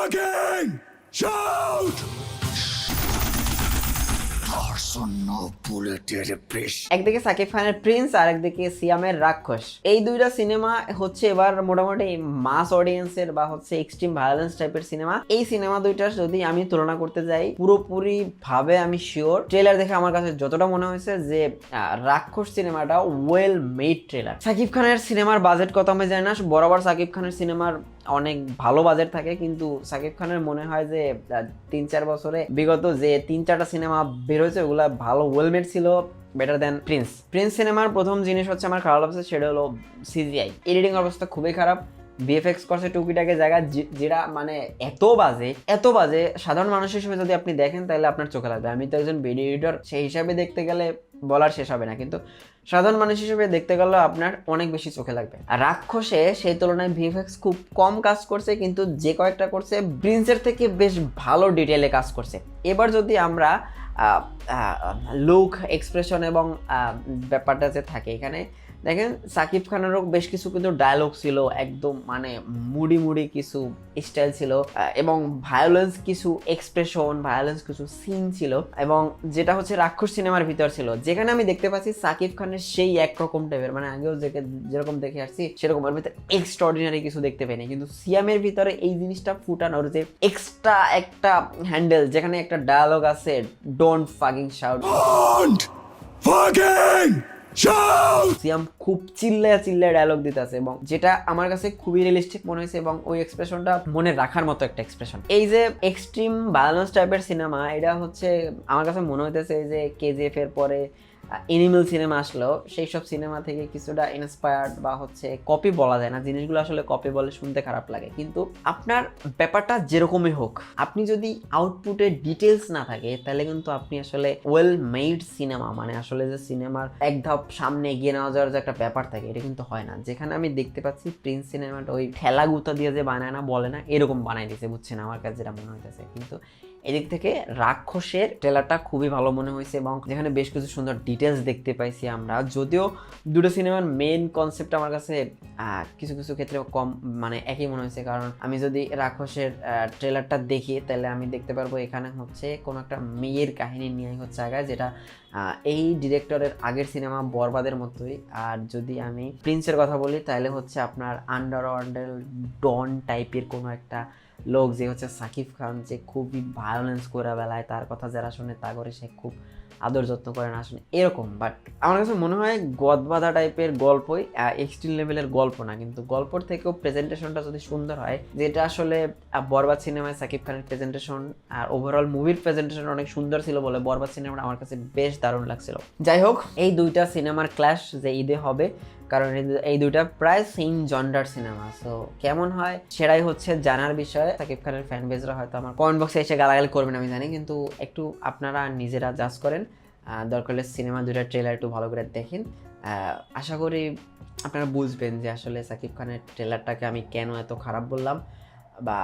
Fucking shout! একদিকে সাকিব খানের Prince আর একদিকে সিয়ামের রাক্ষস। এই দুইটা সিনেমা হচ্ছে এবার মোটামুটি মাস অডিয়েন্সের বা হচ্ছে এক্সট্রিম ভায়োলেন্স টাইপের সিনেমা। এই সিনেমা দুইটার যদি আমি তুলনা করতে যাই, পুরোপুরি ভাবে আমি শিওর, ট্রেলার দেখে আমার কাছে যতটা মনে হয়েছে যে রাক্ষস সিনেমাটা ওয়েল মেড ট্রেলার। সাকিব খানের সিনেমার বাজেট কত আমি জানি না, বরাবর সাকিব খানের সিনেমার অনেক ভালো বাজেট থাকে, কিন্তু সাকিব খানের মনে হয় যে 3-4 বছরে বিগত যে 3-4টা সিনেমা বের হয়েছে ওগুলা ভালো ওয়েলমেড ছিল, বেটার দেন প্রিন্স সিনেমার প্রথম জিনিস হচ্ছে আমার খারাপ লাগছে, সেটা হলো সিজিআই। এডিটিং অবস্থা খুবই খারাপ, ভিএফএক্স করছে টুকিটাকে জায়গা যেটা মানে এত বাজে সাধারণ মানুষ হিসেবে যদি আপনি দেখেন তাহলে আপনার চোখে লাগবে। আমি তো একজন ভিডিও এডিটর, সেই হিসাবে দেখতে গেলে বলার শেষ হবে না, কিন্তু সাধারণ মানুষ হিসেবে দেখতে গেলে আপনার অনেক বেশি চোখে লাগবে। আর রাক্ষসে সেই তুলনায় ভিএফএক্স খুব কম কাজ করছে, কিন্তু যে কয়েকটা করছে প্রিন্সের থেকে বেশ ভালো ডিটেলে কাজ করছে। এবার যদি আমরা লুক, এক্সপ্রেশন এবং ব্যাপারটা যে থাকে এখানে দেখেন, সাকিব খানেরও বেশ কিছু কিন্তু ডায়লগ ছিল, একদম মানে মুডি কিছু স্টাইল ছিল, এবং ভায়োলেন্স কিছু এক্সপ্রেশন, ভায়োলেন্স কিছু সিন ছিল, এবং যেটা হচ্ছে রাক্ষস সিনেমার ভিতর ছিল, যেখানে আমি দেখতে পাচ্ছি সাকিব খানের সেই একরকম টাইপের, মানে আগেও যেরকম দেখে আসছি সেরকম এর ভিতরে এক্সট্রাঅর্ডিনারি কিছু দেখতে পাইনি, কিন্তু সিয়ামের ভিতরে এই জিনিসটা ফুটানোর যে এক্সট্রা একটা হ্যান্ডেল, যেখানে একটা ডায়লগ আছে, ডোন্ট ফাকিং শাউট, সিয়াম খুব চিল্লায় ডায়লগ দিতেছে, এবং যেটা আমার কাছে খুবই রিয়েলিস্টিক মনে হয়েছে, এবং ওই এক্সপ্রেশনটা মনে রাখার মতো একটা এক্সপ্রেশন। এই যে এক্সট্রিম ভায়োলেন্স টাইপের সিনেমা, এটা হচ্ছে আমার কাছে মনে হইতেছে যে কেজিএফ এর পরে এনিমেল সিনেমা আসলো, সেই সব সিনেমা থেকে কিছুটা ইন্সপায়ার্ড বা হচ্ছে কপি বলা যায় না, জিনিসগুলো আসলে কপি বলে শুনতে খারাপ লাগে, কিন্তু আপনার ব্যাপারটা যেরকমই হোক, আপনি যদি আউটপুটে ডিটেলস না থাকে তাহলে কিন্তু আপনি আসলে ওয়েল মেড সিনেমা, মানে আসলে যে সিনেমার এক ধাপ সামনে এগিয়ে নেওয়া যাওয়ার যে একটা ব্যাপার থাকে, এটা কিন্তু হয় না। যেখানে আমি দেখতে পাচ্ছি প্রিন্স সিনেমাটা ওই ঠেলা গুতা দিয়ে যে বানায় না, বলে না, এরকম বানাই দিয়েছে, বুঝছেন আমার কাছে যেটা মনে হইতেছে। কিন্তু এদিক থেকে রাক্ষসের ট্রেলারটা খুবই ভালো মনে হয়েছে, এবং যেখানে বেশ কিছু সুন্দর ডিটেলস দেখতে পাইছি আমরা, যদিও দুটো সিনেমার মেইন কনসেপ্ট আমার কাছে কিছু কিছু ক্ষেত্রে কম মানে একই মনে হয়েছে। কারণ আমি যদি রাক্ষসের ট্রেলারটা দেখি তাহলে আমি দেখতে পারবো এখানে হচ্ছে কোনো একটা মেয়ের কাহিনী নিয়ে হচ্ছে আগায়, যেটা এই ডিরেক্টরের আগের সিনেমা বরবাদের মতোই। আর যদি আমি প্রিন্সের কথা বলি তাহলে হচ্ছে আপনার আন্ডারওয়ার্ল্ডের ডন টাইপের কোনো একটা লোক, যে হচ্ছে সাকিব খান, যে খুবই ভায়োলেন্স করে বেলায়, তার কথা যারা শুনে তা করে সে খুব আদর যত্ন করে না শুনে, এরকম। বাট আমার কাছে মনে হয় গদবাধা টাইপের গল্পই, এক্সট্রিম লেভেলের গল্প না, কিন্তু গল্পর থেকেও প্রেজেন্টেশনটা যদি সুন্দর হয়, যেটা আসলে বরবাদ সিনেমায় সাকিব খানের প্রেজেন্টেশন আর ওভারঅল মুভির প্রেজেন্টেশন অনেক সুন্দর ছিল বলে বরবাদ সিনেমাটা আমার কাছে বেশ দারুণ লাগছিল। যাই হোক, এই দুইটা সিনেমার ক্ল্যাশ যে ঈদে হবে, কারণ এই দুইটা প্রায় সেম জনরার সিনেমা, সো কেমন হয় সেটাই হচ্ছে জানার বিষয়। সাকিব খানের ফ্যান বেজরা হয়তো আমার কমেন্ট বক্সে এসে গালাগালি করবেন আমি জানি, কিন্তু একটু আপনারা নিজেরা জাজ করেন, দরকার হলে সিনেমা দুইটা ট্রেলার একটু ভালো করে দেখেন। আশা করি আপনারা বুঝবেন যে আসলে সাকিব খানের ট্রেলারটাকে আমি কেন এত খারাপ বললাম, বা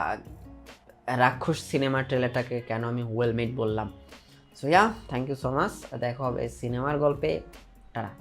রাক্ষস সিনেমার ট্রেলারটাকে কেন আমি ওয়েল মেড বললাম। So thank you so much, দেখা হবে সিনেমার গল্পে। টাটা।